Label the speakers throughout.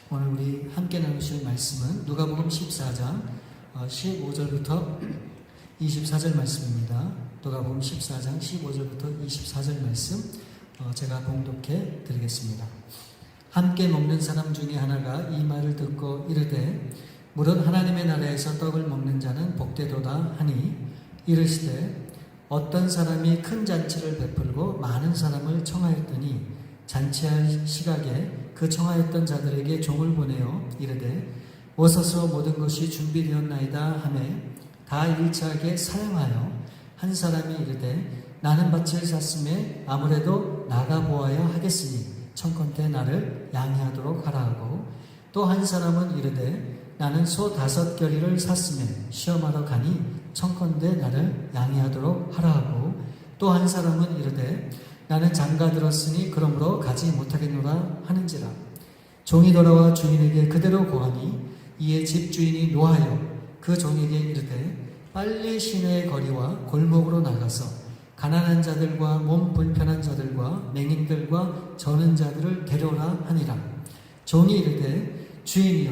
Speaker 1: 오늘 우리 함께 나누실 말씀은 누가복음 14장 15절부터 24절 말씀입니다. 누가복음 14장 15절부터 24절 말씀 제가 봉독해 드리겠습니다. 함께 먹는 사람 중에 하나가 이 말을 듣고 이르되 물은 하나님의 나라에서 떡을 먹는 자는 복되도다 하니 이르시되 어떤 사람이 큰 잔치를 베풀고 많은 사람을 청하였더니 잔치할 시각에 그 청하였던 자들에게 종을 보내어 이르되 오소서 모든 것이 준비되었나이다 하매 다 일치하게 사양하여 한 사람이 이르되 나는 밭을 샀음에 아무래도 나가보아야 하겠으니 청컨대 나를 양해하도록 하라 하고 또 한 사람은 이르되 나는 소 5겨리를 샀음에 시험하러 가니 청컨대 나를 양해하도록 하라 하고 또 한 사람은 이르되 나는 장가 들었으니 그러므로 가지 못하겠노라 하는지라. 종이 돌아와 주인에게 그대로 고하니 이에 집주인이 노하여 그 종에게 이르되 빨리 시내의 거리와 골목으로 나가서 가난한 자들과 몸 불편한 자들과 맹인들과 저는 자들을 데려오라 하니라. 종이 이르되 주인이여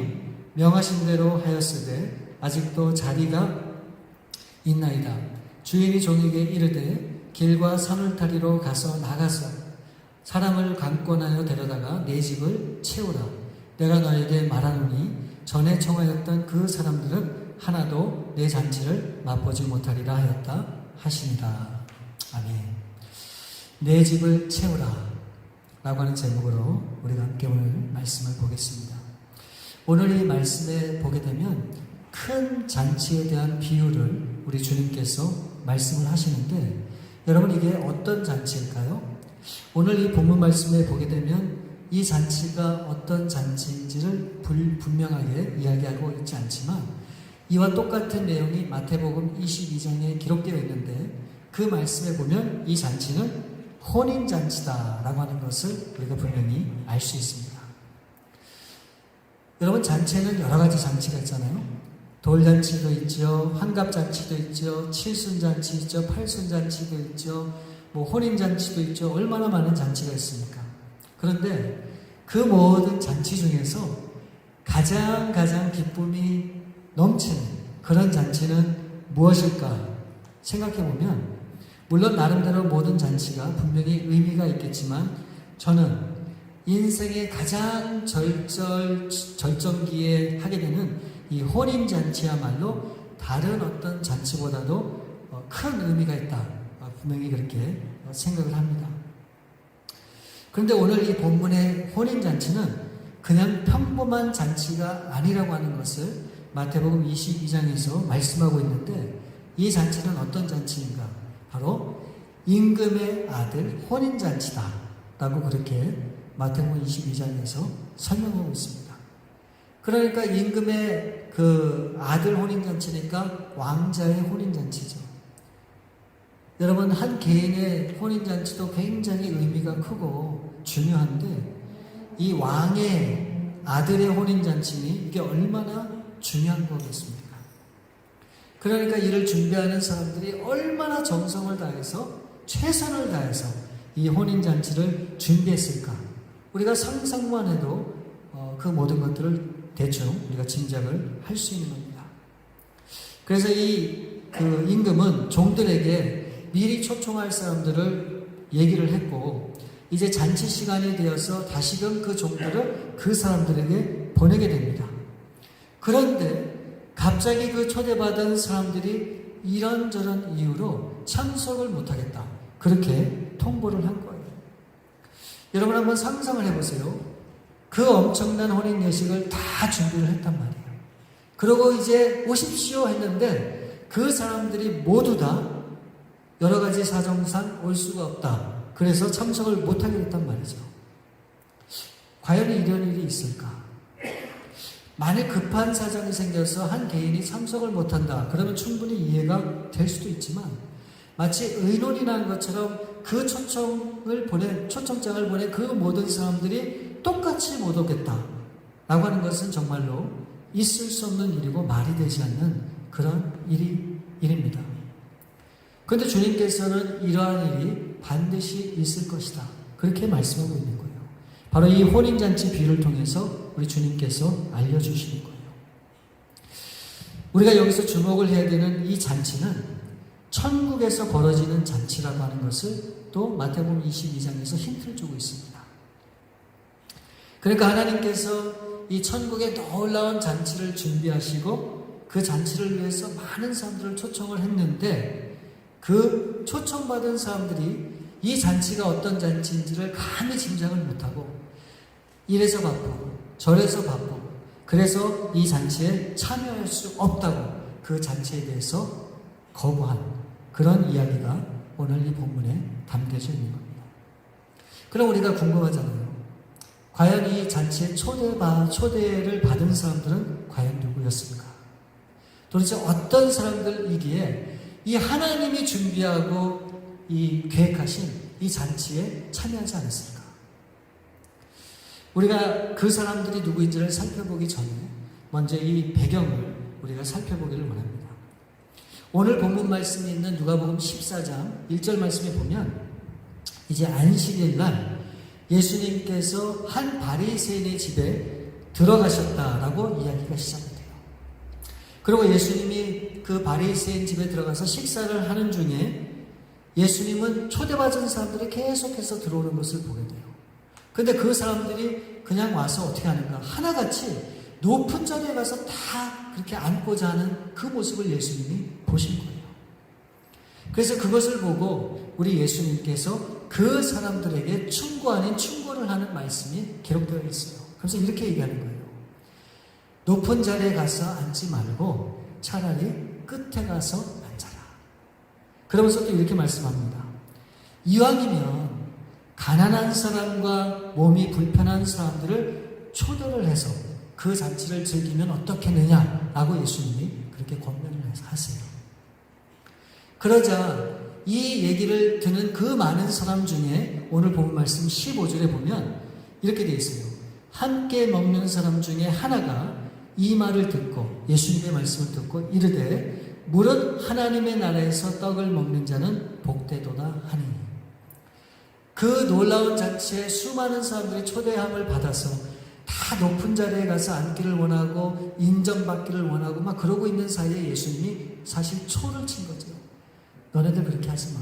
Speaker 1: 명하신 대로 하였으되 아직도 자리가 있나이다. 주인이 종에게 이르되 길과 산울타리로 가서 나가서 사람을 강권하여 데려다가 내 집을 채우라. 내가 너에게 말하노니 전에 청하였던 그 사람들은 하나도 내 잔치를 맛보지 못하리라 하였다 하시니라. 아멘. 내 집을 채우라 라고 하는 제목으로 우리가 함께 오늘 말씀을 보겠습니다. 오늘 이 말씀에 보게 되면 큰 잔치에 대한 비유를 우리 주님께서 말씀을 하시는데 여러분 이게 어떤 잔치일까요? 오늘 이 본문 말씀에 보게 되면 이 잔치가 어떤 잔치인지를 분명하게 이야기하고 있지 않지만 이와 똑같은 내용이 마태복음 22장에 기록되어 있는데 그 말씀에 보면 이 잔치는 혼인잔치다라고 하는 것을 우리가 분명히 알 수 있습니다. 여러분 잔치에는 여러 가지 잔치가 있잖아요. 돌잔치도 있죠, 환갑잔치도 있죠, 칠순잔치 있죠, 팔순잔치도 있죠, 혼인잔치도 있죠. 얼마나 많은 잔치가 있습니까? 그런데 그 모든 잔치 중에서 가장 기쁨이 넘치는 그런 잔치는 무엇일까 생각해보면 물론 나름대로 모든 잔치가 분명히 의미가 있겠지만 저는 인생의 가장 절정기에 하게 되는 이 혼인잔치야말로 다른 어떤 잔치보다도 큰 의미가 있다. 분명히 그렇게 생각을 합니다. 그런데 오늘 이 본문의 혼인잔치는 그냥 평범한 잔치가 아니라고 하는 것을 마태복음 22장에서 말씀하고 있는데 이 잔치는 어떤 잔치인가? 바로 임금의 아들 혼인잔치다 라고 그렇게 마태복음 22장에서 설명하고 있습니다. 그러니까 임금의 그 아들 혼인잔치니까 왕자의 혼인잔치죠. 여러분 한 개인의 혼인잔치도 굉장히 의미가 크고 중요한데 이 왕의 아들의 혼인잔치니 이게 얼마나 중요한 거겠습니까? 그러니까 이를 준비하는 사람들이 얼마나 정성을 다해서 최선을 다해서 이 혼인잔치를 준비했을까? 우리가 상상만 해도 그 모든 것들을 대충 우리가 짐작을 할 수 있는 겁니다. 그래서 그 임금은 종들에게 미리 초청할 사람들을 얘기를 했고 이제 잔치 시간이 되어서 다시금 그 종들을 그 사람들에게 보내게 됩니다. 그런데 갑자기 그 초대받은 사람들이 이런저런 이유로 참석을 못하겠다. 그렇게 통보를 한 거예요. 여러분 한번 상상을 해보세요. 그 엄청난 혼인 예식을 다 준비를 했단 말이에요. 그러고 이제 오십시오 했는데 그 사람들이 모두 다 여러 가지 사정상 올 수가 없다. 그래서 참석을 못하게 됐단 말이죠. 과연 이런 일이 있을까? 만일 급한 사정이 생겨서 한 개인이 참석을 못한다. 그러면 충분히 이해가 될 수도 있지만 마치 의논이 난 것처럼 그 초청장을 보낸 그 모든 사람들이 똑같이 못 오겠다 라고 하는 것은 정말로 있을 수 없는 일이고 말이 되지 않는 그런 일입니다. 그런데 주님께서는 이러한 일이 반드시 있을 것이다 그렇게 말씀하고 있는 거예요. 바로 이 혼인잔치 비유를 통해서 우리 주님께서 알려주시는 거예요. 우리가 여기서 주목을 해야 되는 이 잔치는 천국에서 벌어지는 잔치라고 하는 것을 또 마태복음 22장에서 힌트를 주고 있습니다. 그러니까 하나님께서 이 천국의 놀라운 잔치를 준비하시고 그 잔치를 위해서 많은 사람들을 초청을 했는데 그 초청받은 사람들이 이 잔치가 어떤 잔치인지를 감히 짐작을 못하고 이래서 바쁘고 저래서 바쁘고 그래서 이 잔치에 참여할 수 없다고 그 잔치에 대해서 거부한 그런 이야기가 오늘 이 본문에 담겨져 있는 겁니다. 그럼 우리가 궁금하잖아요. 과연 이 잔치에 초대를 받은 사람들은 과연 누구였을까? 도대체 어떤 사람들이기에 이 하나님이 준비하고 이 계획하신 이 잔치에 참여하지 않았을까? 우리가 그 사람들이 누구인지를 살펴보기 전에 먼저 이 배경을 우리가 살펴보기를 원합니다. 오늘 본문 말씀이 있는 누가복음 14장 1절 말씀에 보면 이제 안식일 날 예수님께서 한 바리새인의 집에 들어가셨다라고 이야기가 시작돼요. 그리고 예수님이 그 바리새인 집에 들어가서 식사를 하는 중에 예수님은 초대받은 사람들이 계속해서 들어오는 것을 보게 돼요. 근데 그 사람들이 그냥 와서 어떻게 하는가? 하나같이 높은 자리에 가서 다 그렇게 앉고자 하는 그 모습을 예수님이 보신 거예요. 그래서 그것을 보고 우리 예수님께서 그 사람들에게 충고 아닌 충고를 하는 말씀이 기록되어 있어요. 그래서 이렇게 얘기하는 거예요. 높은 자리에 가서 앉지 말고 차라리 끝에 가서 앉아라. 그러면서 또 이렇게 말씀합니다. 이왕이면 가난한 사람과 몸이 불편한 사람들을 초대를 해서 그 잔치를 즐기면 어떻겠느냐라고 예수님이 그렇게 권면을 하세요. 그러자 이 얘기를 듣는 그 많은 사람 중에 오늘 본 말씀 15절에 보면 이렇게 되어 있어요. 함께 먹는 사람 중에 하나가 이 말을 듣고 예수님의 말씀을 듣고 이르되 무릇 하나님의 나라에서 떡을 먹는 자는 복되도다 하니 그 놀라운 잔치에 수많은 사람들이 초대함을 받아서 다 높은 자리에 가서 앉기를 원하고 인정받기를 원하고 막 그러고 있는 사이에 예수님이 사실 초를 친 거죠. 너네들 그렇게 하지 마.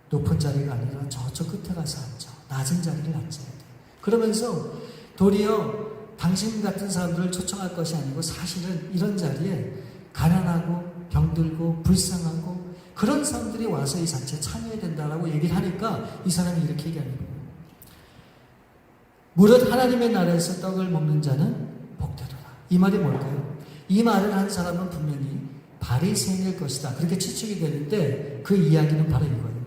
Speaker 1: 높은 자리가 아니라 저쪽 끝에 가서 앉아. 낮은 자리를 앉아야 돼. 그러면서 도리어 당신 같은 사람들을 초청할 것이 아니고 사실은 이런 자리에 가난하고 병들고 불쌍하고 그런 사람들이 와서 이 잔치에 참여해야 된다라고 얘기를 하니까 이 사람이 이렇게 얘기하는 거예요. 무릇 하나님의 나라에서 떡을 먹는 자는 복되도다. 이 말이 뭘까요? 이 말을 한 사람은 분명히 바리새인일 것이다. 그렇게 추측이 되는데 그 이야기는 바로 이거예요.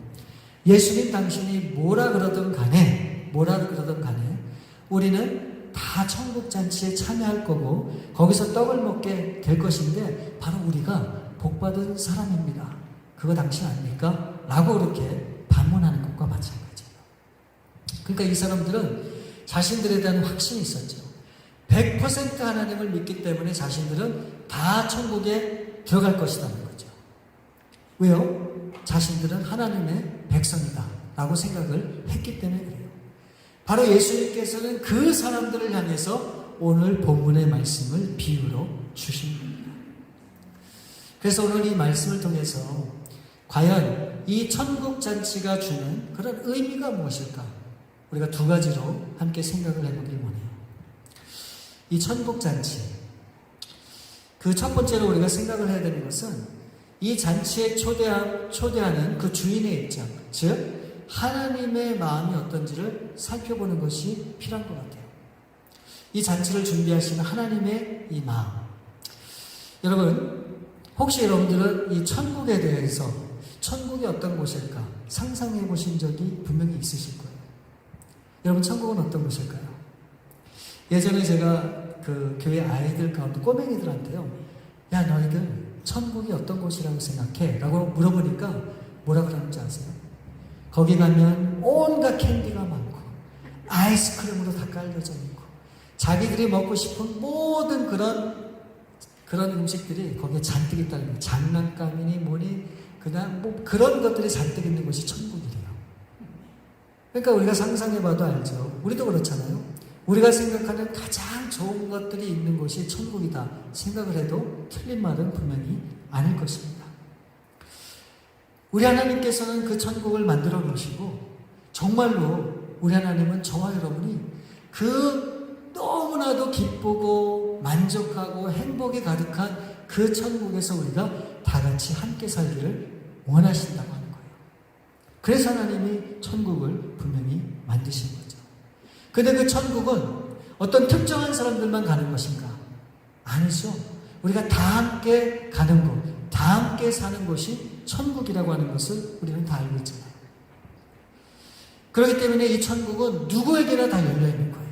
Speaker 1: 예수님 당신이 뭐라 그러든 간에 우리는 다 천국잔치에 참여할 거고 거기서 떡을 먹게 될 것인데 바로 우리가 복받은 사람입니다. 그거 당신 아닙니까? 라고 그렇게 반문하는 것과 마찬가지예요. 그러니까 이 사람들은 자신들에 대한 확신이 있었죠. 100% 하나님을 믿기 때문에 자신들은 다 천국에 들어갈 것이라는 거죠. 왜요? 자신들은 하나님의 백성이다 라고 생각을 했기 때문에 그래요. 바로 예수님께서는 그 사람들을 향해서 오늘 본문의 말씀을 비유로 주신 겁니다. 그래서 오늘 이 말씀을 통해서 과연 이 천국잔치가 주는 그런 의미가 무엇일까? 우리가 두 가지로 함께 생각을 해보길 원해요. 이 천국잔치, 그 첫 번째로 우리가 생각을 해야 되는 것은 이 잔치에 초대하는 그 주인의 입장, 즉 하나님의 마음이 어떤지를 살펴보는 것이 필요한 것 같아요. 이 잔치를 준비하시는 하나님의 이 마음. 여러분, 혹시 여러분들은 이 천국에 대해서 천국이 어떤 곳일까 상상해 보신 적이 분명히 있으실 거예요. 여러분, 천국은 어떤 곳일까요? 예전에 제가 그 교회 아이들 가운데 꼬맹이들한테요, 야, 너희들 천국이 어떤 곳이라고 생각해? 라고 물어보니까 뭐라 그러는지 아세요? 거기 가면 온갖 캔디가 많고 아이스크림으로 다 깔려져 있고 자기들이 먹고 싶은 모든 그런 음식들이 거기에 잔뜩 있다는 거예요. 장난감이니 뭐니 그냥 뭐 그런 것들이 잔뜩 있는 곳이 천국이래요. 그러니까 우리가 상상해봐도 알죠. 우리도 그렇잖아요. 우리가 생각하는 가장 좋은 것들이 있는 곳이 천국이다 생각을 해도 틀린 말은 분명히 아닐 것입니다. 우리 하나님께서는 그 천국을 만들어 놓으시고 정말로 우리 하나님은 저와 여러분이 그 너무나도 기쁘고 만족하고 행복이 가득한 그 천국에서 우리가 다 같이 함께 살기를 원하신다고 하는 거예요. 그래서 하나님이 천국을 분명히 만드신 거죠. 근데 그 천국은 어떤 특정한 사람들만 가는 것인가? 아니죠. 우리가 다 함께 가는 곳, 다 함께 사는 곳이 천국이라고 하는 것을 우리는 다 알고 있잖아요. 그렇기 때문에 이 천국은 누구에게나 다 열려있는 거예요.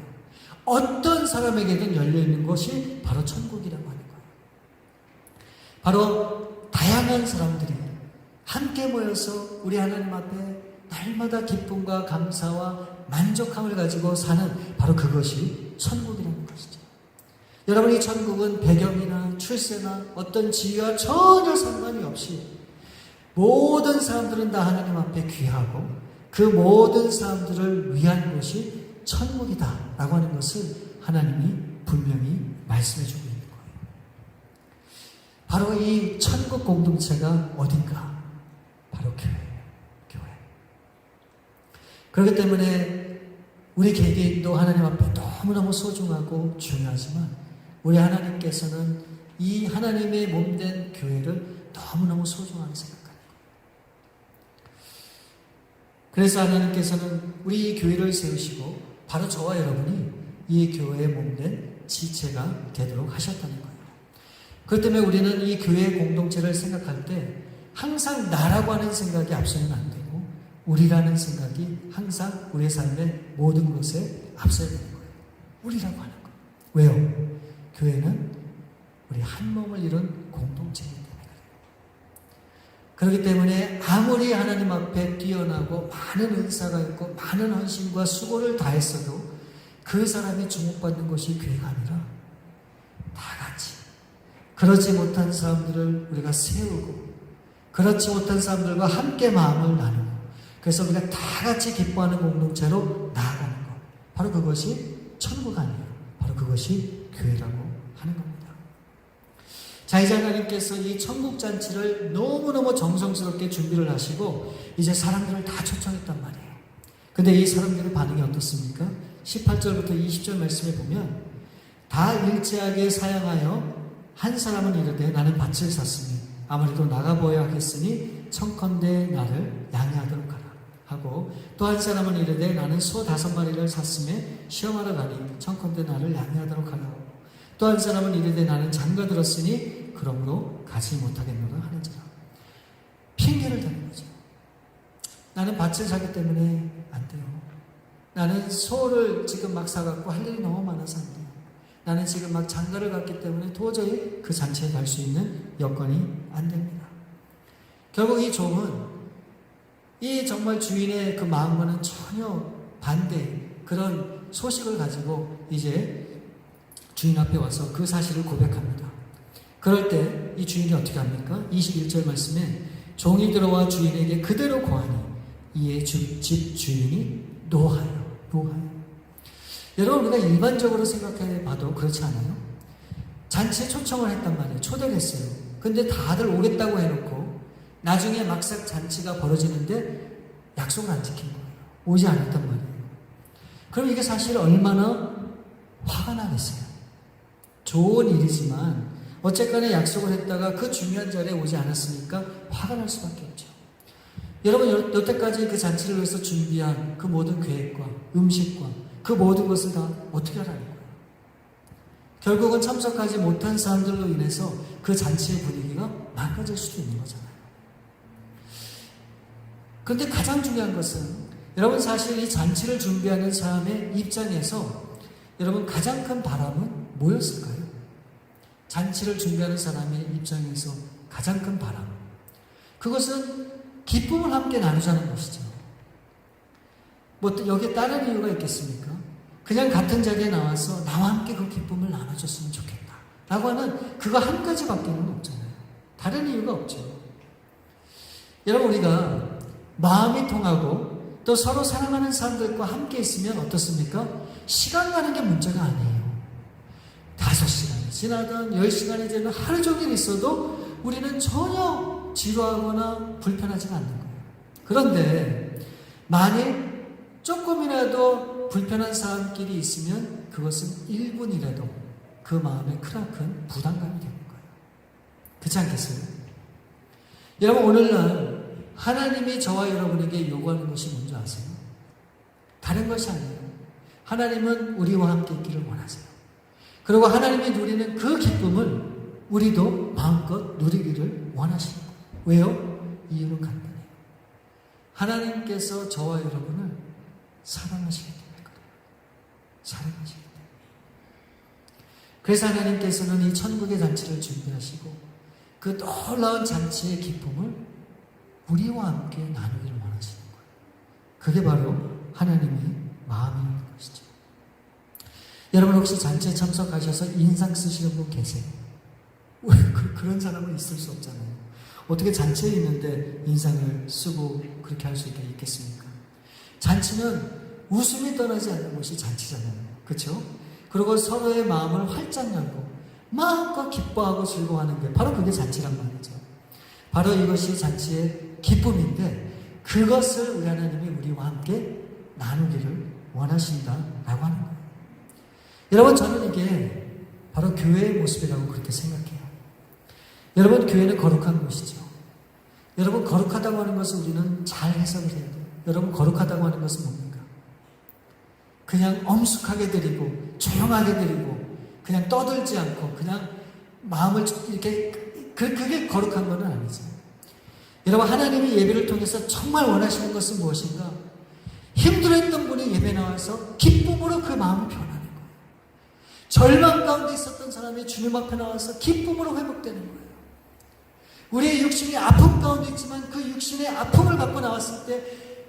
Speaker 1: 어떤 사람에게든 열려있는 것이 바로 천국이라고 하는 거예요. 바로 다양한 사람들이 함께 모여서 우리 하나님 앞에 날마다 기쁨과 감사와 만족함을 가지고 사는 바로 그것이 천국이라는 것이죠. 여러분, 이 천국은 배경이나 출세나 어떤 지위와 전혀 상관이 없이 모든 사람들은 다 하나님 앞에 귀하고 그 모든 사람들을 위한 곳이 천국이다 라고 하는 것을 하나님이 분명히 말씀해 주고 있는 거예요. 바로 이 천국 공동체가 어딘가? 바로 교회예요. 교회. 그렇기 때문에 우리 개개인도 하나님 앞에 너무너무 소중하고 중요하지만 우리 하나님께서는 이 하나님의 몸된 교회를 너무너무 소중하게 생각합니다. 그래서 하나님께서는 우리 이 교회를 세우시고 바로 저와 여러분이 이 교회의 몸된 지체가 되도록 하셨다는 거예요. 그렇기 때문에 우리는 이 교회 공동체를 생각할 때 항상 나라고 하는 생각이 앞서면 안 되고 우리라는 생각이 항상 우리의 삶의 모든 것에 앞서야 되는 거예요. 우리라고 하는 거예요. 왜요? 교회는 우리 한 몸을 이룬 공동체이기 때문에 그렇기 때문에 아무리 하나님 앞에 뛰어나고 많은 은사가 있고 많은 헌신과 수고를 다했어도 그 사람이 주목받는 것이 교회가 아니라 다 같이 그렇지 못한 사람들을 우리가 세우고 그렇지 못한 사람들과 함께 마음을 나누고 그래서 우리가 다 같이 기뻐하는 공동체로 나아가는 것, 바로 그것이 천국 아니에요. 바로 그것이 교회라고 하는 겁니다. 자, 이제 하나님께서 이 천국잔치를 너무너무 정성스럽게 준비를 하시고 이제 사람들을 다 초청했단 말이에요. 근데 이 사람들의 반응이 어떻습니까? 18절부터 20절 말씀에 보면 다 일제하게 사양하여 한 사람은 이르되 나는 밭을 샀으니 아무래도 나가보아야 하겠으니 청컨대 나를 양해하도록 하라 하고 또 한 사람은 이르되 나는 소 5마리를 샀음에 시험하러 가니 청컨대 나를 양해하도록 하라 또 한 사람은 이르되 나는 장가 들었으니 그러므로 가지 못하겠노라 하는지라. 핑계를 대는 거죠. 나는 밭을 사기 때문에 안 돼요. 나는 소를 지금 막 사갖고 할 일이 너무 많아서 안 돼요. 나는 지금 막 장가를 갔기 때문에 도저히 그 잔치에 갈 수 있는 여건이 안 됩니다. 결국 이 종은 이 정말 주인의 그 마음과는 전혀 반대 그런 소식을 가지고 이제 주인 앞에 와서 그 사실을 고백합니다. 그럴 때 이 주인이 어떻게 합니까? 21절 말씀에 종이 들어와 주인에게 그대로 고하니 이에 집 주인이 노하여. 여러분, 우리가 일반적으로 생각해 봐도 그렇지 않아요? 잔치에 초청을 했단 말이에요. 초대를 했어요. 근데 다들 오겠다고 해놓고 나중에 막상 잔치가 벌어지는데 약속을 안 지킨 거예요. 오지 않았단 말이에요. 그럼 이게 사실 얼마나 화가 나겠어요. 좋은 일이지만 어쨌거나 약속을 했다가 그 중요한 자리에 오지 않았으니까 화가 날 수밖에 없죠. 여러분, 여태까지 그 잔치를 위해서 준비한 그 모든 계획과 음식과 그 모든 것을 다 어떻게 하라는 거예요? 결국은 참석하지 못한 사람들로 인해서 그 잔치의 분위기가 망가질 수도 있는 거잖아요. 그런데 가장 중요한 것은 여러분, 사실 이 잔치를 준비하는 사람의 입장에서 여러분 가장 큰 바람은 뭐였을까요? 잔치를 준비하는 사람의 입장에서 가장 큰 바람, 그것은 기쁨을 함께 나누자는 것이죠. 뭐 여기에 다른 이유가 있겠습니까? 그냥 같은 자리에 나와서 나와 함께 그 기쁨을 나눠줬으면 좋겠다 라고 하는 그거 한 가지밖에는 없잖아요. 다른 이유가 없죠. 여러분, 우리가 마음이 통하고 또 서로 사랑하는 사람들과 함께 있으면 어떻습니까? 시간 가는 게 문제가 아니에요. 5시간이 지나든 10시간이 지나든 하루 종일 있어도 우리는 전혀 지루하거나 불편하지가 않는 거예요. 그런데 만일 조금이라도 불편한 사람끼리 있으면 그것은 1분이라도 그 마음에 크나큰 부담감이 되는 거예요. 그렇지 않겠어요? 여러분, 오늘날 하나님이 저와 여러분에게 요구하는 것이 뭔지 아세요? 다른 것이 아니에요. 하나님은 우리와 함께 있기를 원하세요. 그리고 하나님이 누리는 그 기쁨을 우리도 마음껏 누리기를 원하시는 거예요. 왜요? 이유는 간단해요. 하나님께서 저와 여러분을 사랑하시기 때문에 그래요. 사랑하시기 때문에. 그래서 하나님께서는 이 천국의 잔치를 준비하시고 그 놀라운 잔치의 기쁨을 우리와 함께 나누기를 원하시는 거예요. 그게 바로 하나님의 마음인 것이죠. 여러분, 혹시 잔치에 참석하셔서 인상 쓰시는 분 계세요? 그런 사람은 있을 수 없잖아요. 어떻게 잔치에 있는데 인상을 쓰고 그렇게 할 수 있겠습니까? 잔치는 웃음이 떠나지 않는 것이 잔치잖아요. 그렇죠? 그리고 서로의 마음을 활짝 열고 마음껏 기뻐하고 즐거워하는 게 바로 그게 잔치란 말이죠. 바로 이것이 잔치의 기쁨인데 그것을 우리 하나님이 우리와 함께 나누기를 원하신다라고 하는 거예요. 여러분, 저는 이게 바로 교회의 모습이라고 그렇게 생각해요. 여러분, 교회는 거룩한 곳이죠. 여러분, 거룩하다고 하는 것을 우리는 잘 해석을 해야 돼요. 여러분, 거룩하다고 하는 것은 뭡니까? 그냥 엄숙하게 드리고 조용하게 드리고 그냥 떠들지 않고 그냥 마음을 이렇게 그게 거룩한 건 아니죠. 여러분, 하나님이 예배를 통해서 정말 원하시는 것은 무엇인가? 힘들어했던 분이 예배 나와서 기쁨으로 그 마음이 변하는 거예요. 절망 가운데 있었던 사람이 주님 앞에 나와서 기쁨으로 회복되는 거예요. 우리의 육신이 아픔 가운데 있지만 그 육신의 아픔을 갖고 나왔을 때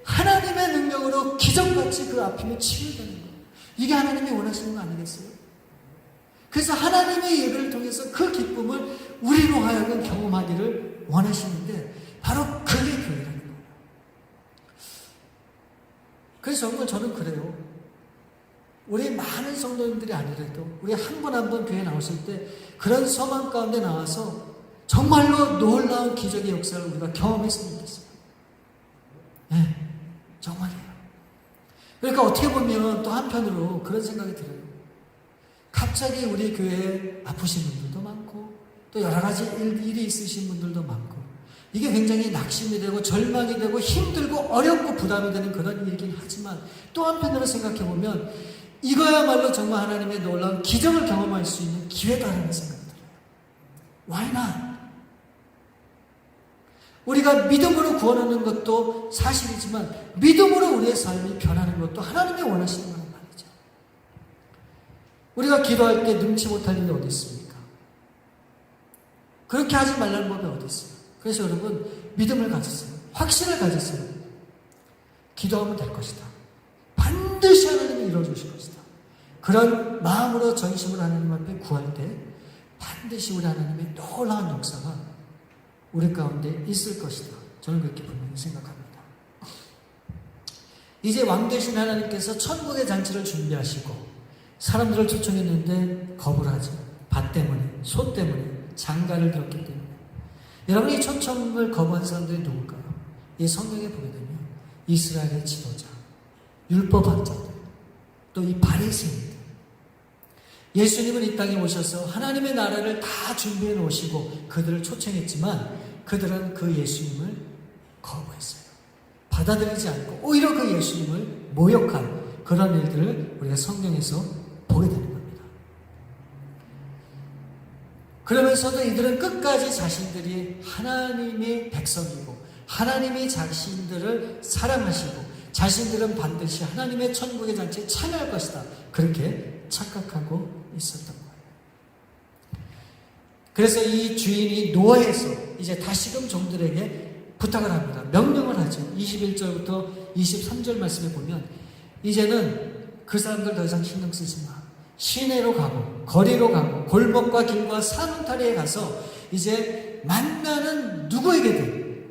Speaker 1: 하나님의 능력으로 기적같이 그 아픔이 치유되는 거예요. 이게 하나님이 원하시는 거 아니겠어요? 그래서 하나님의 예배를 통해서 그 기쁨을 우리로 하여금 경험하기를 원하시는데 바로 그게 교회라는 거예요. 그래서 정말 저는 그래요. 우리 많은 성도님들이 아니래도 우리 한 분 한 분 교회에 나오실 때 그런 소망 가운데 나와서 정말로 놀라운 기적의 역사를 우리가 경험했으면 좋겠어요. 네, 정말이에요. 그러니까 어떻게 보면 또 한편으로 그런 생각이 들어요. 갑자기 우리 교회에 아프신 분들도 많고 또 여러 가지 일이 있으신 분들도 많고 이게 굉장히 낙심이 되고 절망이 되고 힘들고 어렵고 부담이 되는 그런 일이긴 하지만 또 한편으로 생각해 보면 이거야말로 정말 하나님의 놀라운 기적을 경험할 수 있는 기회다라는 생각이 들어요. Why not? 우리가 믿음으로 구원하는 것도 사실이지만 믿음으로 우리의 삶이 변하는 것도 하나님이 원하시는 거란 말이죠. 우리가 기도할 때 능치 못할 일이 어디 있습니까? 그렇게 하지 말라는 법이 어디 있어요? 그래서 여러분, 믿음을 가졌어요. 확신을 가졌어요. 기도하면 될 것이다. 반드시 하나님이 이루어주실 것이다. 그런 마음으로 전심으로 하나님 앞에 구할 때 반드시 우리 하나님의 놀라운 역사가 우리 가운데 있을 것이다. 저는 그렇게 분명히 생각합니다. 이제 왕 되신 하나님께서 천국의 잔치를 준비하시고 사람들을 초청했는데 거부를 하죠. 밭 때문에, 소 때문에, 장가를 들었기 때문에. 여러분, 이 초청을 거부한 사람들이 누굴까요? 이 성경에 보게 되면 이스라엘의 지도자, 율법학자들, 또 이 바리새인들. 예수님은 이 땅에 오셔서 하나님의 나라를 다 준비해 놓으시고 그들을 초청했지만 그들은 그 예수님을 거부했어요. 받아들이지 않고 오히려 그 예수님을 모욕한 그런 일들을 우리가 성경에서 보게 되는 겁니다. 그러면서도 이들은 끝까지 자신들이 하나님의 백성이고 하나님이 자신들을 사랑하시고 자신들은 반드시 하나님의 천국의 잔치에 참여할 것이다. 그렇게 착각하고 있었던 거예요. 그래서 이 주인이 노예해서 이제 다시금 종들에게 부탁을 합니다. 명령을 하죠. 21절부터 23절 말씀에 보면 이제는 그 사람들 더 이상 신경 쓰지 마. 시내로 가고 거리로 가고 골목과 길과 산울타리에 가서 이제 만나는 누구에게든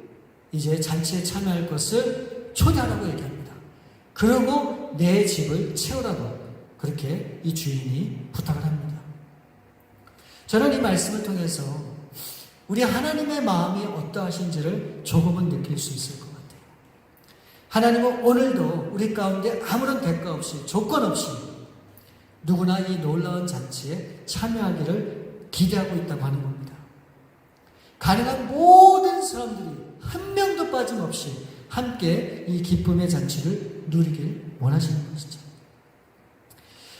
Speaker 1: 이제 잔치에 참여할 것을 초대하라고 얘기합니다. 그리고 내 집을 채우라고 그렇게 이 주인이 부탁을 합니다. 저는 이 말씀을 통해서 우리 하나님의 마음이 어떠하신지를 조금은 느낄 수 있을 것 같아요. 하나님은 오늘도 우리 가운데 아무런 대가 없이, 조건 없이 누구나 이 놀라운 잔치에 참여하기를 기대하고 있다고 하는 겁니다. 가능한 모든 사람들이 한 명도 빠짐없이 함께 이 기쁨의 잔치를 누리길 원하시는 것이죠.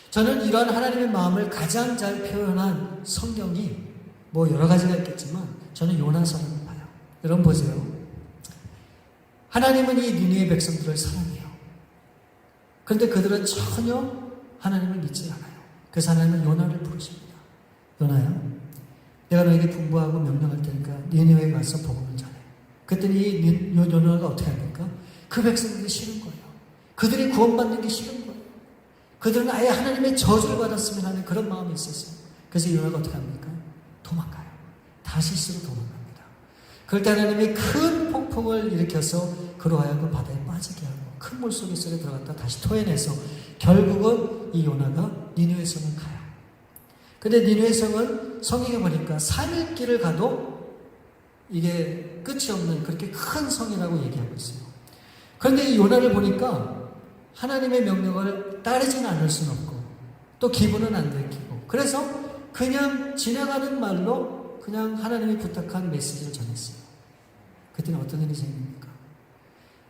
Speaker 1: 저는 이러한 하나님의 마음을 가장 잘 표현한 성경이 뭐 여러 가지가 있겠지만 저는 요나서를 봐요. 여러분 보세요. 하나님은 이 니느웨 백성들을 사랑해요. 그런데 그들은 전혀 하나님을 믿지 않아요. 그래서 하나님은 요나를 부르십니다. 요나야, 내가 너에게 분부하고 명령할 테니까 니느웨에 가서 복음을 전해. 그랬더니 이 요나가 어떻게 합니까? 그 백성들이 싫은 거예요. 그들이 구원받는 게 싫은 거예요. 그들은 아예 하나님의 저주를 받았으면 하는 그런 마음이 있었어요. 그래서 요나가 어떻게 합니까? 도망가요. 다시스로 도망갑니다. 그럴 때 하나님이 큰 폭풍을 일으켜서 그로 하여금 바다에 빠지게 하고 큰 물속에 들어갔다 다시 토해내서 결국은 이 요나가 니느웨 성을 가요. 근데 니느웨 성은 성경에 보니까 3일 길을 가도 이게 끝이 없는 그렇게 큰 성이라고 얘기하고 있어요. 그런데 이 요나를 보니까 하나님의 명령을 따르지는 않을 수는 없고 또 기분은 안 들키고 그래서 그냥 지나가는 말로 그냥 하나님이 부탁한 메시지를 전했어요. 그때는 어떤 일이 생깁니까?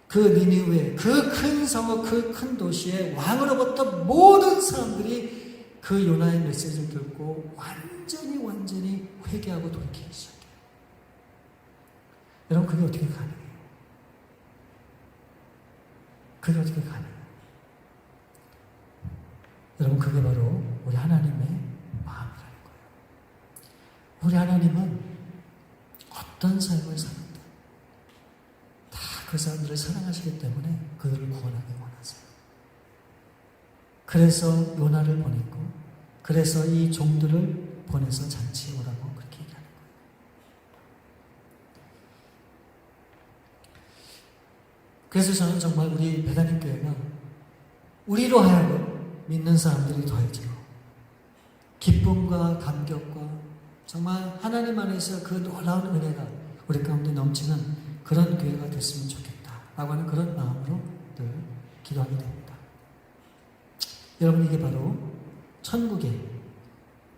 Speaker 1: 그 니느웨, 그 큰 성읍, 그 큰 도시의 왕으로부터 모든 사람들이 그 요나의 메시지를 듣고 완전히 회개하고 돌이키기 시작해요. 여러분 그게 어떻게 가능해요? 그게 어떻게 가능해요? 여러분 그게 바로 우리 하나님의 마음이라는 거예요. 우리 하나님은 어떤 삶을 사는데 다 그 사람들을 사랑하시기 때문에 그들을 구원하기 원하세요. 그래서 요나를 보냈고 그래서 이 종들을 보내서 잔치에 오라고 그렇게 얘기하는 거예요. 그래서 저는 정말 우리 베다님 교회가 우리로 하여금 믿는 사람들이 더해지고 기쁨과 감격과 정말 하나님 안에서 그 놀라운 은혜가 우리 가운데 넘치는 그런 교회가 됐으면 좋겠다라고 하는 그런 마음으로 늘 기도하게 됩니다. 여러분 이게 바로 천국의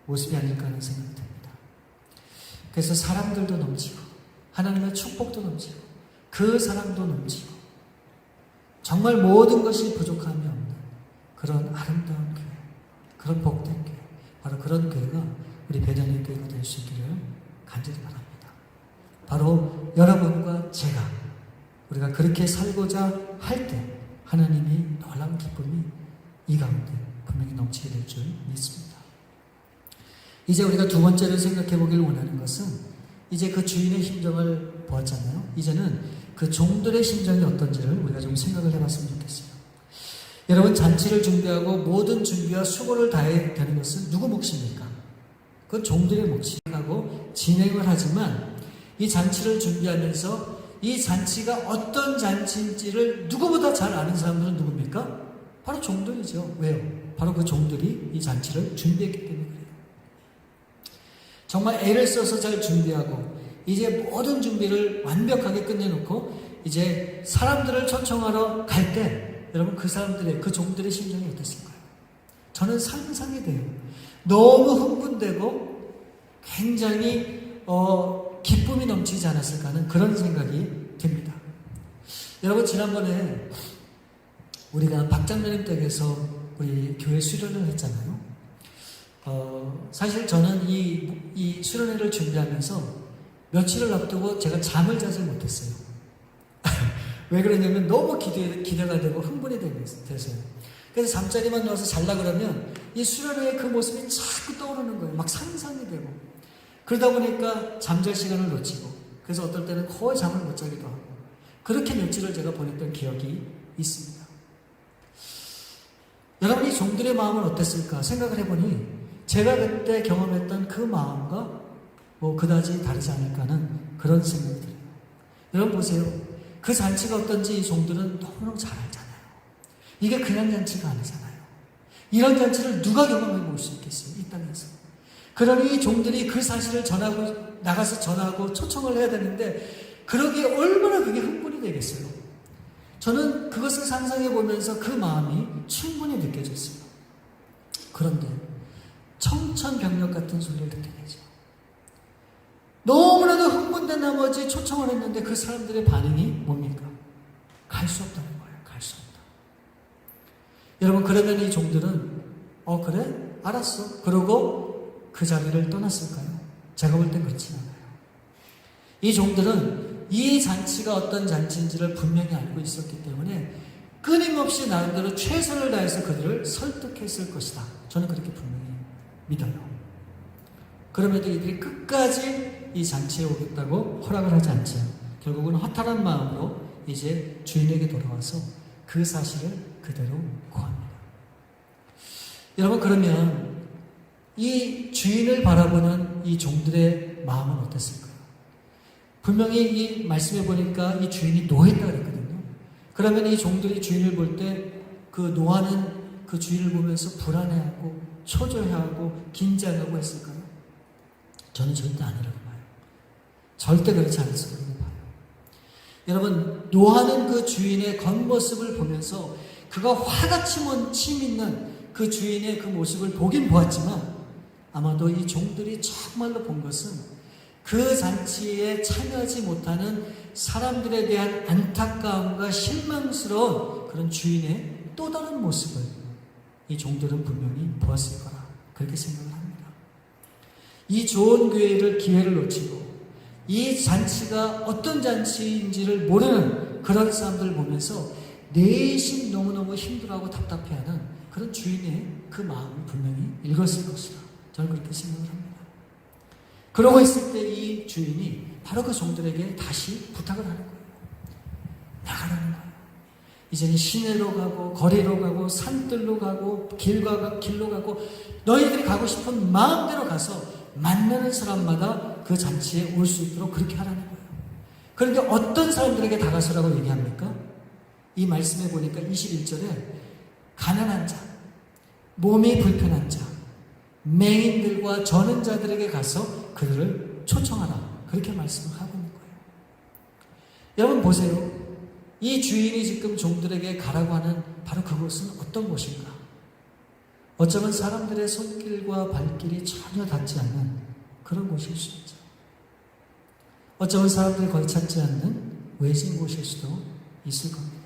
Speaker 1: 모습이 아닐까 하는 생각이 듭니다. 그래서 사랑들도 넘치고 하나님의 축복도 넘치고 그 사랑도 넘치고 정말 모든 것이 부족함이 없는 그런 아름다운 교회, 그런 복된 교회, 바로 그런 교회가 우리 베다니 교회가 될 수 있기를 간절히 바랍니다. 바로 여러분과 제가 우리가 그렇게 살고자 할 때 하나님이 놀라운 기쁨이 이 가운데 분명히 넘치게 될 줄 믿습니다. 이제 우리가 두 번째로 생각해 보길 원하는 것은 이제 그 주인의 심정을 보았잖아요. 이제는 그 종들의 심정이 어떤지를 우리가 좀 생각을 해봤으면 좋겠어요. 여러분 잔치를 준비하고 모든 준비와 수고를 다해야 되는 것은 누구 몫입니까? 그건 종들의 몫이라고 진행을 하지만 이 잔치를 준비하면서 이 잔치가 어떤 잔치인지를 누구보다 잘 아는 사람들은 누굽니까? 바로 종들이죠. 왜요? 바로 그 종들이 이 잔치를 준비했기 때문에 그래요. 정말 애를 써서 잘 준비하고 이제 모든 준비를 완벽하게 끝내놓고 이제 사람들을 초청하러 갈 때 여러분 그 사람들의 그 종들의 심정이 어땠을까요? 저는 상상이 돼요. 너무 흥분되고 굉장히 기쁨이 넘치지 않았을까 하는 그런 생각이 듭니다. 여러분 지난번에 우리가 박장로님 댁에서 우리 교회 수련을 했잖아요. 사실 저는 이 수련회를 준비하면서 며칠을 앞두고 제가 잠을 자지 못했어요. 왜 그러냐면 너무 기대가 되고 흥분이 돼서요. 그래서 잠자리만 누워서 잘라 그러면 이 수련회의 그 모습이 자꾸 떠오르는 거예요. 막 상상이 되고. 그러다 보니까 잠잘 시간을 놓치고 그래서 어떨 때는 거의 잠을 못 자기도 하고 그렇게 며칠을 제가 보냈던 기억이 있습니다. 여러분이 종들의 마음은 어땠을까 생각을 해보니 제가 그때 경험했던 그 마음과 뭐 그다지 다르지 않을까 하는 그런 생각이 들어요. 여러분 보세요. 그 잔치가 어떤지 이 종들은 너무너무 잘 알잖아요. 이게 그냥 잔치가 아니잖아요. 이런 잔치를 누가 경험해 볼 수 있겠어요? 이 땅에서. 그러니 종들이 그 사실을 나가서 전하고 초청을 해야 되는데, 그러기에 얼마나 그게 흥분이 되겠어요. 저는 그것을 상상해 보면서 그 마음이 충분히 느껴졌어요. 그런데 청천벽력 같은 소리를 듣게 되죠. 너무나도 흥분된 나머지 초청을 했는데 그 사람들의 반응이 뭡니까? 갈 수 없다는 거예요. 갈 수 없다. 여러분, 그러면 이 종들은 그래? 알았어. 그러고 그 자리를 떠났을까요? 제가 볼 땐 그렇지 않아요. 이 종들은 이 잔치가 어떤 잔치인지를 분명히 알고 있었기 때문에 끊임없이 나름대로 최선을 다해서 그들을 설득했을 것이다. 저는 그렇게 분명히 믿어요. 그럼에도 이들이 끝까지 이 잔치에 오겠다고 허락을 하지 않죠. 결국은 허탈한 마음으로 이제 주인에게 돌아와서 그 사실을 그대로 고합니다. 여러분, 그러면 이 주인을 바라보는 이 종들의 마음은 어땠을까요? 분명히 이 말씀에 보니까 이 주인이 노했다 그랬거든요. 그러면 이 종들이 주인을 볼 때 그 노하는 그 주인을 보면서 불안해하고 초조해하고 긴장하고 했을까요? 저는 절대 아니라고 봐요. 절대 그렇지 않았을 거라고 봐요. 여러분, 노하는 그 주인의 겉모습을 보면서 그가 화같이 침 있는 그 주인의 그 모습을 보긴 보았지만, 아마도 이 종들이 정말로 본 것은 그 잔치에 참여하지 못하는 사람들에 대한 안타까움과 실망스러운 그런 주인의 또 다른 모습을 이 종들은 분명히 보았을 거라, 그렇게 생각을 합니다. 이 좋은 기회를 놓치고 이 잔치가 어떤 잔치인지를 모르는 그런 사람들을 보면서 내심 너무너무 힘들어하고 답답해하는 그런 주인의 그 마음을 분명히 읽었을 것이다, 저는 그렇게 생각을 합니다. 그러고 있을 때 이 주인이 바로 그 종들에게 다시 부탁을 하는 거예요. 나가라는 거예요. 이제는 시내로 가고 거리로 가고 산들로 가고 길로 가고 너희들이 가고 싶은 마음대로 가서 만나는 사람마다 그 잔치에 올 수 있도록 그렇게 하라는 거예요. 그런데 어떤 사람들에게 다가서라고 얘기합니까? 이 말씀에 보니까 21절에 가난한 자, 몸이 불편한 자, 맹인들과 저는 자들에게 가서 그들을 초청하라, 그렇게 말씀을 하고 있는 거예요. 여러분 보세요. 이 주인이 지금 종들에게 가라고 하는 바로 그곳은 어떤 곳인가? 어쩌면 사람들의 손길과 발길이 전혀 닿지 않는 그런 곳일 수 있죠. 어쩌면 사람들이 거의 찾지 않는 외진 곳일 수도 있을 겁니다.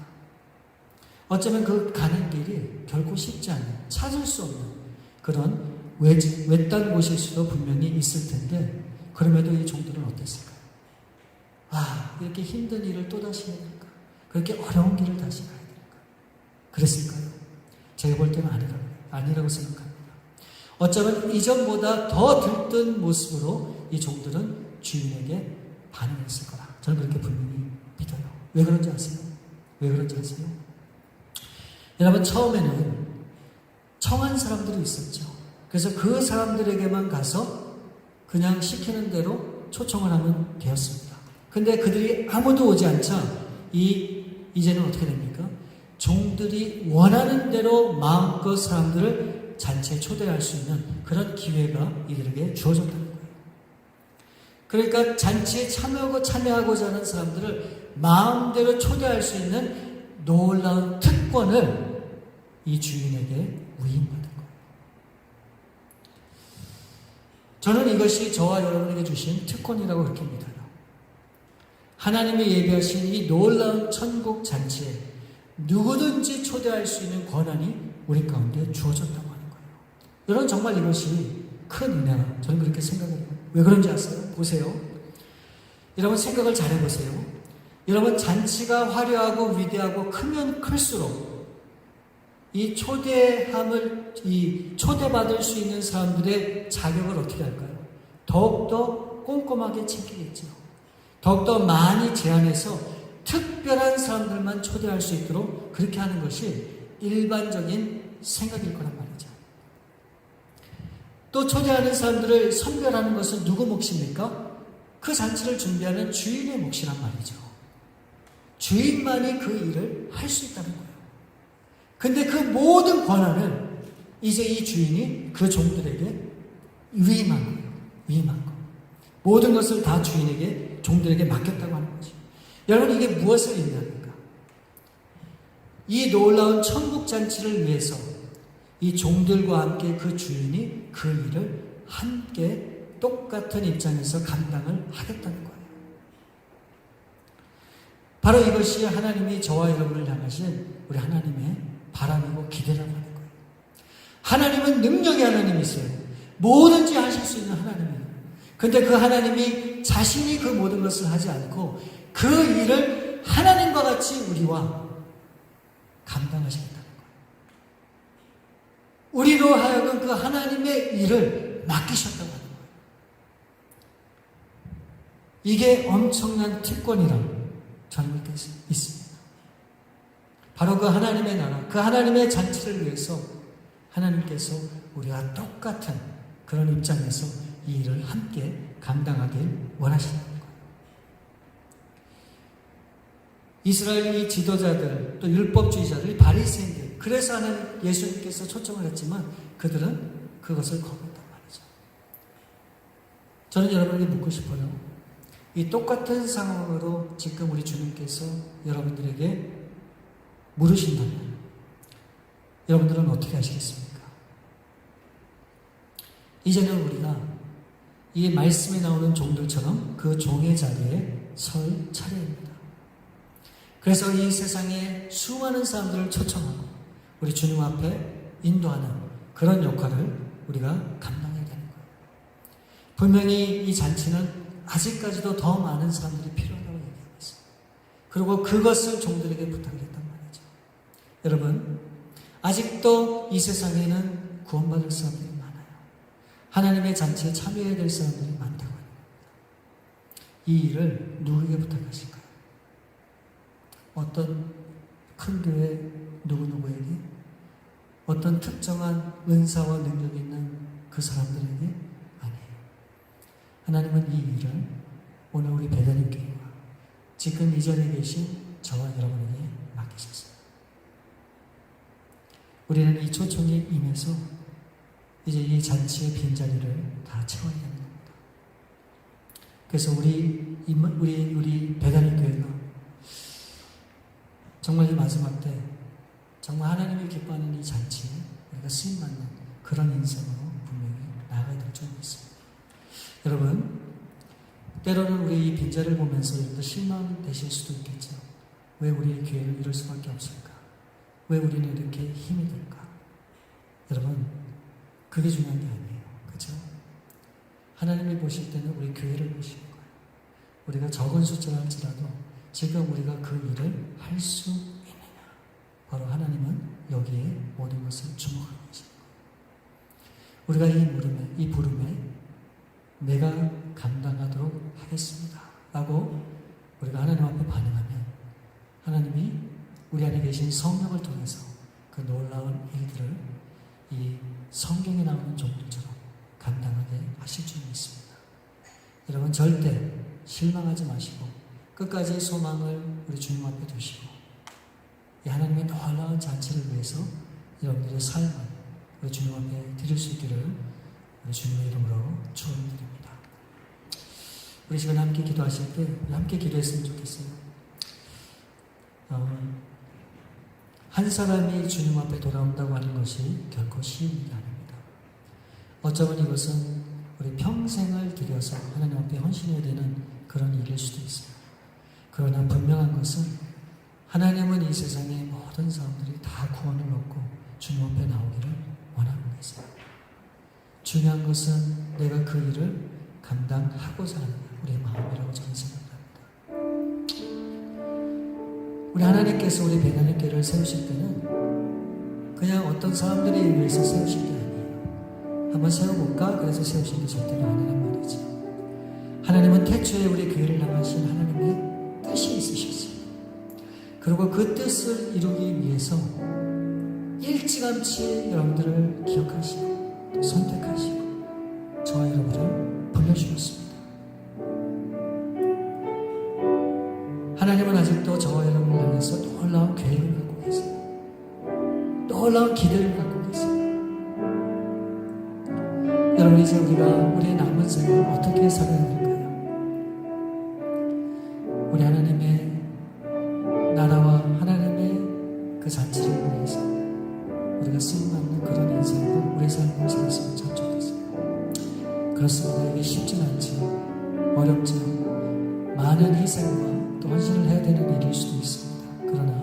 Speaker 1: 어쩌면 그 가는 길이 결코 쉽지 않은, 찾을 수 없는 그런 외딴 곳일 수도 분명히 있을 텐데, 그럼에도 이 종들은 어땠을까요? 이렇게 힘든 일을 또다시 해야 될까? 그렇게 어려운 길을 다시 가야 될까? 그랬을까요? 제가 볼 때는 아니라고 생각합니다. 어쩌면 이전보다 더 들뜬 모습으로 이 종들은 주인에게 반응했을 거라, 저는 그렇게 분명히 믿어요. 왜 그런지 아세요? 여러분, 처음에는 청한 사람들이 있었죠. 그래서 그 사람들에게만 가서 그냥 시키는 대로 초청을 하면 되었습니다. 근데 그들이 아무도 오지 않자 이제는 어떻게 됩니까? 종들이 원하는 대로 마음껏 사람들을 잔치에 초대할 수 있는 그런 기회가 이들에게 주어졌다는 거예요. 그러니까 잔치에 참여하고자 하는 사람들을 마음대로 초대할 수 있는 놀라운 특권을 이 주인에게 위임받은 거예요. 저는 이것이 저와 여러분에게 주신 특권이라고 그렇게 믿어요. 하나님이 예비하신 이 놀라운 천국 잔치에 누구든지 초대할 수 있는 권한이 우리 가운데 주어졌다고 하는 거예요. 여러분, 정말 이것이 큰 은혜라, 저는 그렇게 생각해요. 왜 그런지 아세요? 보세요. 여러분, 생각을 잘 해보세요. 여러분, 잔치가 화려하고 위대하고 크면 클수록 이 초대받을 수 있는 사람들의 자격을 어떻게 할까요? 더욱더 꼼꼼하게 챙기겠죠. 더욱더 많이 제한해서 특별한 사람들만 초대할 수 있도록 그렇게 하는 것이 일반적인 생각일 거란 말이죠. 또 초대하는 사람들을 선별하는 것은 누구 몫입니까? 그 잔치를 준비하는 주인의 몫이란 말이죠. 주인만이 그 일을 할 수 있다는 거예요. 근데 그 모든 권한을 이제 이 주인이 그 종들에게 위임한 거예요. 위임한 거. 모든 것을 다 주인에게, 종들에게 맡겼다고 하는 거죠. 여러분, 이게 무엇을 의미합니까? 이 놀라운 천국잔치를 위해서 이 종들과 함께 그 주인이 그 일을 함께 똑같은 입장에서 감당을 하겠다는 거예요. 바로 이것이 하나님이 저와 여러분을 향하신 우리 하나님의 바람이고 기대라고 하는 거예요. 하나님은 능력의 하나님이세요. 뭐든지 하실 수 있는 하나님이에요. 근데 그 하나님이 자신이 그 모든 것을 하지 않고 그 일을 하나님과 같이 우리와 감당하시겠다는 거예요. 우리로 하여금 그 하나님의 일을 맡기셨다고 하는 거예요. 이게 엄청난 특권이라고 저는 믿고 있습니다. 바로 그 하나님의 나라, 그 하나님의 잔치를 위해서 하나님께서 우리와 똑같은 그런 입장에서 이 일을 함께 감당하길 원하시는 거예요. 이스라엘의 지도자들, 또 율법주의자들, 바리새인들, 그래서 하나님 예수님께서 초청을 했지만 그들은 그것을 거부했단 말이죠. 저는 여러분에게 묻고 싶어요. 이 똑같은 상황으로 지금 우리 주님께서 여러분들에게 물으신다면 여러분들은 어떻게 하시겠습니까? 이제는 우리가 이 말씀에 나오는 종들처럼 그 종의 자리에 설 차례입니다. 그래서 이 세상에 수많은 사람들을 초청하고 우리 주님 앞에 인도하는 그런 역할을 우리가 감당해야 되는 거예요. 분명히 이 잔치는 아직까지도 더 많은 사람들이 필요하다고 얘기하고 있어요. 그리고 그것을 종들에게 부탁을 했단 말이죠. 여러분, 아직도 이 세상에는 구원받을 사람들이 많아요. 하나님의 잔치에 참여해야 될 사람들이 많다고 합니다. 이 일을 누구에게 부탁하실까요? 어떤 큰 교회 누구누구에게? 어떤 특정한 은사와 능력이 있는 그 사람들에게? 아니에요. 하나님은 이 일을 오늘 우리 베드니 교회와 지금 이 자리에 계신 저와 여러분에게 맡기셨어요. 우리는 이 초청에 임해서 이제 이 잔치의 빈자리를 다 채워야 하는 겁니다. 그래서 우리 베드니 교회가 정말 이 마지막 때 정말 하나님이 기뻐하는 이 잔치에 우리가 쓰임받는 그런 인생으로 분명히 나아가야 될 줄 믿습니다. 여러분, 때로는 우리 이 빈자리를 보면서 여러분들 실망되실 수도 있겠죠. 왜 우리 교회를 이룰 수밖에 없을까? 왜 우리는 이렇게 힘이 들까? 여러분, 그게 중요한 게 아니에요. 그렇죠? 하나님이 보실 때는 우리 교회를 보시는 거예요. 우리가 적은 숫자를 할지라도 지금 우리가 그 일을 할 수 있느냐? 바로 하나님은 여기에 모든 것을 주목하고 계시는 거예요. 우리가 이 부름에 내가 감당하도록 하겠습니다 라고 우리가 하나님 앞에 반응하면 하나님이 우리 안에 계신 성령을 통해서 그 놀라운 일들을 이 성경에 나오는 종들처럼 감당하게 하실 줄 믿습니다. 여러분, 절대 실망하지 마시고 끝까지 소망을 우리 주님 앞에 두시고 이 하나님의 놀라운 잔치를 위해서 여러분들의 삶을 우리 주님 앞에 드릴 수 있기를 우리 주님의 이름으로 축원드립니다. 우리 시간 함께 기도하실 때 우리 함께 기도했으면 좋겠어요. 한 사람이 주님 앞에 돌아온다고 하는 것이 결코 쉬운 일이 아닙니다. 어쩌면 이것은 우리 평생을 들여서 하나님 앞에 헌신해야 되는 그런 일일 수도 있어요. 그러나 분명한 것은 하나님은 이 세상의 모든 사람들이 다 구원을 얻고 주님 앞에 나오기를 원하고 계세요. 중요한 것은 내가 그 일을 감당하고자 하는 우리의 마음이라고 저는 생각합니다. 우리 하나님께서 우리 베드니 교회를 세우실 때는 그냥 어떤 사람들에 의해서 세우실 게 아니에요. 한번 세워볼까? 그래서 세우신 게 절대로 아니란 말이죠. 하나님은 태초에 우리 교회를 향하신 하나님의 뜻이 있으셨어요. 그리고 그 뜻을 이루기 위해서 일찌감치 여러분들을 기억하시고 또 선택하시고 저와 여러분을 불러주셨습니다. 하나님은 아직도 저와 여러분을 향해서 놀라운 계획을 갖고 계세요. 놀라운 기대를 갖고 계세요. 여러분, 이제 우리가 우리의 남은 생을 어떻게 살아야 될까요? 우리 하나님의 나라와 하나님의 그 잔치를 위해서 우리가 쓰임받는 그런 인생으로 우리의 삶을 살았으면 참 좋겠어요. 그렇습니다. 이게 쉽진 않지, 어렵지, 많은 희생과 또 헌신을 해야 되는 일일 수도 있습니다. 그러나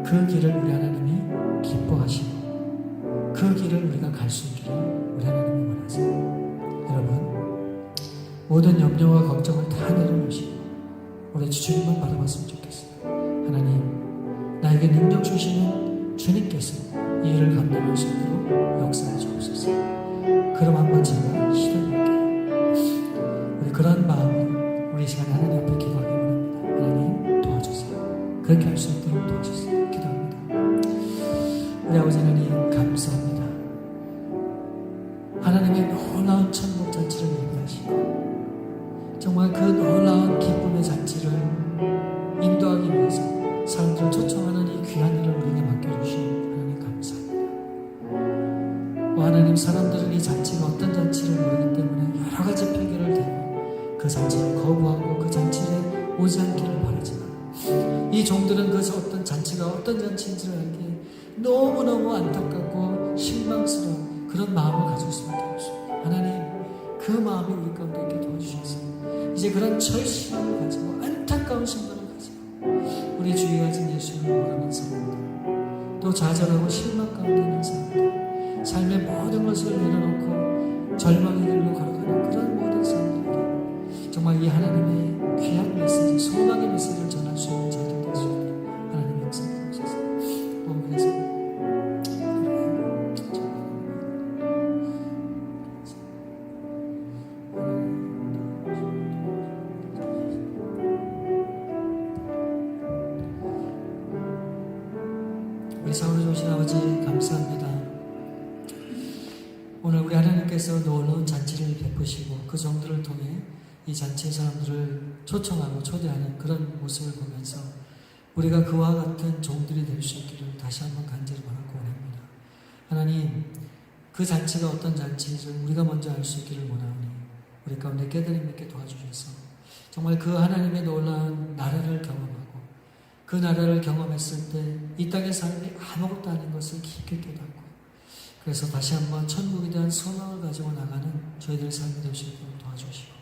Speaker 1: 그 길을 우리 하나님이 기뻐하시고 그 길을 우리가 갈 수 있기를 우리 하나님이 원하세요. 여러분, 모든 염려와 걱정을 다 내려놓으시고 우리 주님만 바라봤으면 좋겠어요. 하나님, 나에게 능력 주시는 주님께서 이 일을 감당할 수 있도록 역사해 주옵소서. 그럼 한번 제가 시도해볼게요. 우리 그런 마음으로 우리 시간에 하나님 앞에 기도하기 원합니다. 하나님 도와주세요. 그렇게 할 수 있도록 도와주세요. 기도합니다. 우리 아버지 하나님, 감사합니다. 하나님의 놀라운 천국 잔치를 예비하시고 정말 그 놀라운 기쁨의 잔치를 인도하기 위해서 사람들을 초청하는 이 귀한 일을 우리에게 맡겨주신 하나님 감사합니다. 하나님, 사람들은 이 잔치가 어떤 잔치를 모르기 때문에 여러 가지 핑계를 대고 그 잔치를 거부하고 그 잔치에 오지 않기를 바라지만 이 종들은 그 어떤 잔치가 어떤 잔치인지를 알기에 너무너무 안타깝고 실망스러운 그런 마음을 가질 수밖에 없습니다. 하나님, 그 마음이 우리 가운데 있게 도와주셔서 이제 그런 절실함을 가지고 안타까운 심정을 가지고 우리 주위에 가진 예수를 모르는 사람들, 또 좌절하고 실망 가운데 있는 사람들, 삶의 모든 것을 내려놓고 절망의 길로 걸어가는 그런 모든 사람들에게 정말 이 하나님의 귀한 메시지, 소망의 메시지를 전할 수 있는 자들 될 수 있도록 하나님 역사해 주셔서 그래서 우리 사랑으로 오신 아버지 감사합니다. 오늘 우리 하나님께서 놀라운 잔치를 베푸시고 그 종들을 통해 이 잔치의 사람들을 초청하고 초대하는 그런 모습을 보면서 우리가 그와 같은 종들이 될 수 있기를 다시 한번 간절히 바라고 원합니다. 하나님, 그 잔치가 어떤 잔치인지 우리가 먼저 알 수 있기를 원하오니 우리 가운데 깨달음 있게 도와주셔서 정말 그 하나님의 놀라운 나라를 경험하고 그 나라를 경험했을 때 이 땅의 삶이 아무것도 아닌 것을 깊게 깨닫고 그래서 다시 한번 천국에 대한 소망을 가지고 나가는 저희들의 삶이 될 수 있도록 도와주시고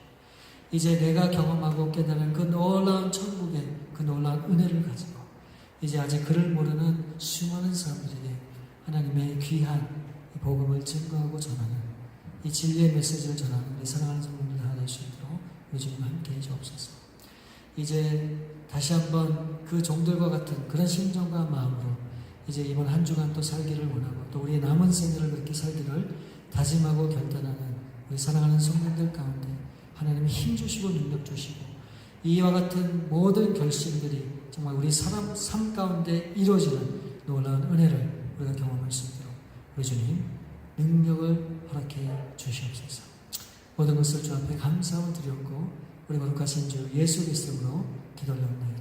Speaker 1: 이제 내가 경험하고 깨달은 그 놀라운 천국의 그 놀라운 은혜를 가지고 이제 아직 그를 모르는 수많은 사람들에게 하나님의 귀한 복음을 증거하고 전하는 이 진리의 메시지를 전하는 우리 사랑하는 성도들 하나 될 수 있도록 우리 주님 함께 해주옵소서. 이제 다시 한번 그 종들과 같은 그런 심정과 마음으로 이제 이번 한 주간 또 살기를 원하고 또 우리의 남은 생애를 그렇게 살기를 다짐하고 결단하는 우리 사랑하는 성도들 가운데 하나님이 힘 주시고 능력 주시고 이와 같은 모든 결심들이 정말 우리 사람 삶 가운데 이루어지는 놀라운 은혜를 우리가 경험할 수 있도록 우리 주님 능력을 허락해 주시옵소서. 모든 것을 주 앞에 감사함을 드렸고 우리 거룩하신 주 예수 그리스도로 기도를 올립니다.